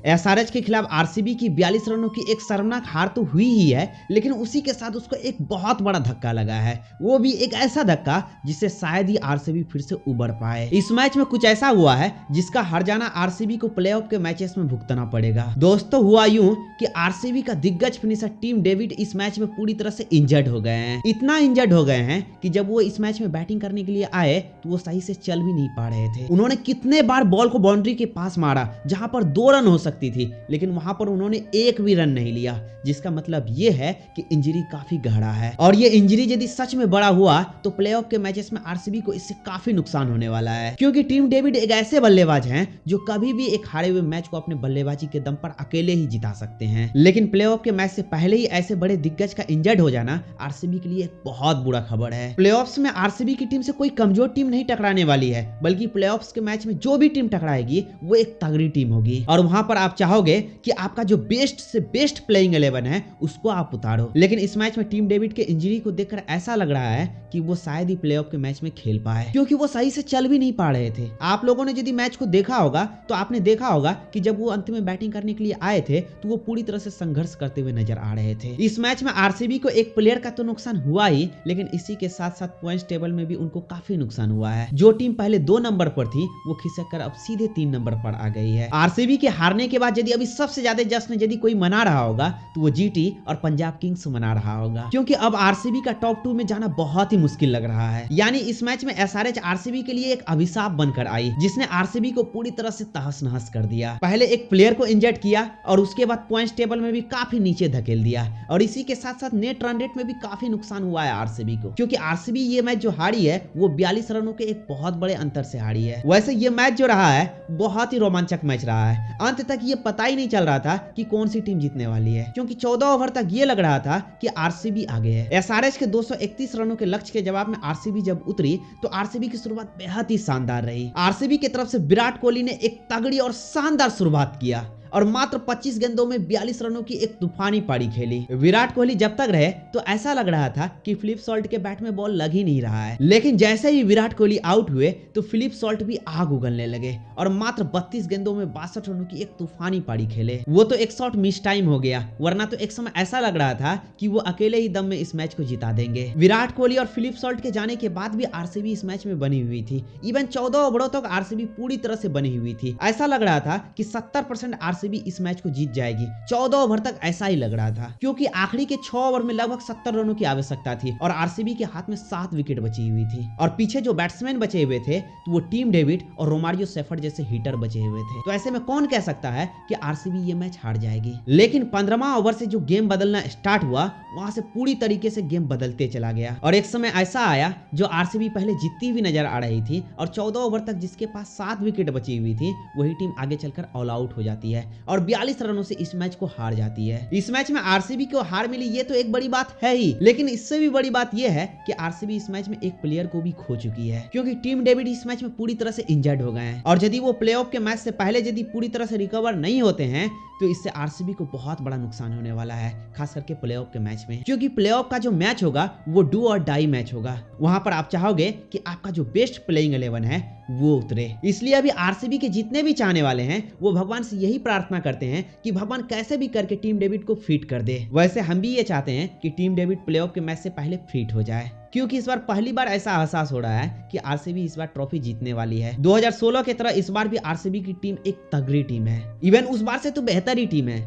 SRH के खिलाफ RCB की 42 रनों की एक शर्मनाक हार तो हुई ही है, लेकिन उसी के साथ उसको एक बहुत बड़ा धक्का लगा है। वो भी एक ऐसा धक्का जिससे शायद ही आरसीबी फिर से उबर पाए। इस मैच में कुछ ऐसा हुआ है जिसका हार जाना आरसीबी को प्लेऑफ के मैचेस में भुगतना पड़ेगा। दोस्तों, हुआ यूं कि आरसीबी का दिग्गज फिनिशर टीम डेविड इस मैच में पूरी तरह से इंजर्ड हो गए हैं। इतना इंजर्ड हो गए हैं कि जब वो इस मैच में बैटिंग करने के लिए आए तो वो सही से चल भी नहीं पा रहे थे। उन्होंने कितने बार बॉल को बाउंड्री के पास मारा जहां पर 2 रन हो सकती थी, लेकिन वहां पर उन्होंने एक भी रन नहीं लिया, जिसका मतलब ये है कि इंजरी काफी गहरा है। और ये इंजरी यदि सच में बड़ा हुआ तो प्लेऑफ के मैचेस में आरसीबी को इससे काफी नुकसान होने वाला है, क्योंकि टीम डेविड एक ऐसे बल्लेबाज हैं जो कभी भी एक हारे हुए मैच को अपने बल्लेबाजी के दम पर अकेले ही जिता सकते हैं। लेकिन प्लेऑफ के मैच से पहले ही ऐसे बड़े दिग्गज का इंजर्ड हो जाना आरसीबी के लिए एक बहुत बुरा खबर है। प्लेऑफ्स में आरसीबी की टीम से कोई कमजोर टीम नहीं टकराने वाली है, बल्कि प्लेऑफ्स के मैच में जो भी टीम टकराएगी वो एक तगड़ी टीम होगी। और वहां पर आप चाहोगे कि आपका जो बेस्ट से बेस्ट प्लेइंग 11 है उसको आप उतारो। लेकिन इस मैच में टीम डेविड के इंजरी को देखकर ऐसा लग रहा है कि वो शायद ही प्लेऑफ के मैच में खेल पाए, क्योंकि वो सही से चल भी नहीं पा रहे थे। आप लोगों ने यदि मैच को देखा होगा तो आपने देखा होगा कि जब वो अंत में बैटिंग करने के लिए आए थे तो वो पूरी तरह से संघर्ष करते हुए नजर आ रहे थे। इस मैच में आरसीबी को एक प्लेयर का तो नुकसान हुआ ही, लेकिन इसी के साथ साथ पॉइंट्स टेबल में भी उनको काफी नुकसान हुआ है। जो टीम पहले 2 नंबर पर थी वो खिसक कर अब सीधे 3 नंबर पर आ गई है। आरसीबी के हारने के बाद यदि अभी सबसे ज्यादा जश्न यदि कोई मना रहा होगा तो वो जीटी और पंजाब किंग्स मना रहा होगा, क्योंकि अब आरसीबी का टॉप 2 में जाना बहुत ही मुश्किल लग रहा है। यानी इस मैच में एसआरएच आरसीबी के लिए एक अभिशाप बनकर आई, जिसने आरसीबी को पूरी तरह से तहस नहस कर दिया। पहले एक प्लेयर को इंजर्ड किया और उसके बाद पॉइंट्स टेबल में भी काफी नीचे धकेल दिया, और इसी के साथ साथ नेट रन रेट में भी काफी नुकसान हुआ है आरसीबी को, क्योंकि आरसीबी ये मैच जो हारी है वो 42 रनों के एक बहुत बड़े अंतर से हारी है। वैसे ये मैच जो रहा है बहुत ही रोमांचक मैच रहा है। अंत तक ये पता ही नहीं चल रहा था कि कौन सी टीम जीतने वाली है, क्योंकि 14 ओवर तक ये लग रहा था कि आरसीबी आगे है। एसआरएच के 231 रनों के लक्ष्य के जवाब में आरसीबी जब उतरी तो आरसीबी की शुरुआत बेहद ही शानदार रही। आरसीबी की तरफ से विराट कोहली ने एक तगड़ी और शानदार शुरुआत किया और मात्र 25 गेंदों में 42 रनों की एक तूफानी पारी खेली। विराट कोहली जब तक रहे तो ऐसा लग रहा था कि फिलिप सॉल्ट के बैट में बॉल लग ही नहीं रहा है, लेकिन जैसे ही विराट कोहली आउट हुए तो फिलिप सॉल्ट भी आग उगलने लगे और मात्र 32 गेंदों में 62 रनों की एक तूफानी पारी खेले। वो तो एक शॉट मिस टाइम हो गया, वरना तो एक समय ऐसा लग रहा था कि वो अकेले ही दम में इस मैच को जिता देंगे। विराट कोहली और फिलिप सॉल्ट के जाने के बाद भी आरसीबी इस मैच में बनी हुई थी। इवन 14 ओवरों तक आरसीबी पूरी तरह से बनी हुई थी। ऐसा लग रहा था कि 70% आरसीबी इस मैच को जीत जाएगी। 14 ओवर तक ऐसा ही लग रहा था, क्योंकि आखिरी के 6 ओवर में लगभग 70 रनों की आवश्यकता थी और आरसीबी के हाथ में 7 विकेट बची हुई थी, और पीछे जो बैट्समैन बचे हुए थे तो वो टीम डेविड और रोमारियो सेफर्ड जैसे हिटर बचे हुए थे। तो ऐसे में कौन कह सकता है कि आरसीबी ये मैच हार जाएगी। लेकिन 15वां ओवर से जो गेम बदलना स्टार्ट हुआ वहां से पूरी तरीके से गेम बदलते चला गया, और एक समय ऐसा आया जो आरसीबी पहले जीतती हुई नजर आ रही थी और 14 ओवर तक जिसके पास 7 विकेट बची हुई थी वही टीम आगे चलकर ऑल आउट हो जाती है और 42 रनों से इस मैच को हार जाती है। इस मैच में आरसीबी को हार मिली ये तो एक बड़ी बात है ही, लेकिन इससे भी बड़ी बात ये है कि आरसीबी इस मैच में एक प्लेयर को भी खो चुकी है, क्योंकि टीम डेविड इस मैच में पूरी तरह से इंजर्ड हो गए हैं, और यदि वो प्लेऑफ के मैच से पहले यदि पूरी तरह से रिकवर नहीं होते हैं तो इससे आरसीबी को बहुत बड़ा नुकसान होने वाला है, खास करके प्लेऑफ के मैच में, क्योंकि प्लेऑफ का जो मैच होगा वो डू और डाई मैच होगा। वहां पर आप चाहोगे कि आपका जो बेस्ट प्लेइंग 11 है वो उतरे। इसलिए अभी आरसीबी के जितने भी चाहने वाले हैं वो भगवान से यही प्रार्थना करते हैं कि भगवान कैसे भी करके टीम डेविड को फिट कर दे। वैसे हम भी ये चाहते हैं कि टीम डेविड प्लेऑफ के मैच से पहले फिट हो जाए, क्योंकि इस बार पहली बार ऐसा एहसास हो रहा है कि आरसीबी इस बार ट्रॉफी जीतने वाली है। 2016 की तरह इस बार भी आरसीबी की टीम एक तगड़ी टीम है। इवन उस बार से तो बेहतर ही टीम है।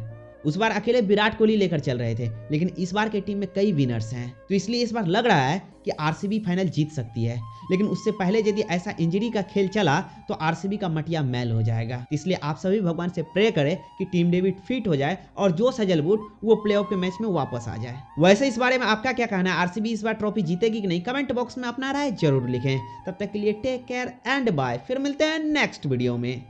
उस बार अकेले विराट कोहली लेकर चल रहे थे, लेकिन इस बार के टीम में कई विनर्स हैं, तो इसलिए इस बार लग रहा है कि आरसीबी फाइनल जीत सकती है। लेकिन उससे पहले यदि ऐसा इंजरी का खेल चला तो आरसीबी का मटिया मैल हो जाएगा। इसलिए आप सभी भगवान से प्रे करें कि टीम डेविड फिट हो जाए और जो सजलवुड वो प्लेऑफ के मैच में वापस आ जाए। वैसे इस बारे में आपका क्या कहना है, आरसीबी इस बार ट्रॉफी जीतेगी कि नहीं, कमेंट बॉक्स में अपना राय जरूर लिखें। तब तक के लिए टेक केयर एंड बाय, फिर मिलते हैं नेक्स्ट वीडियो में।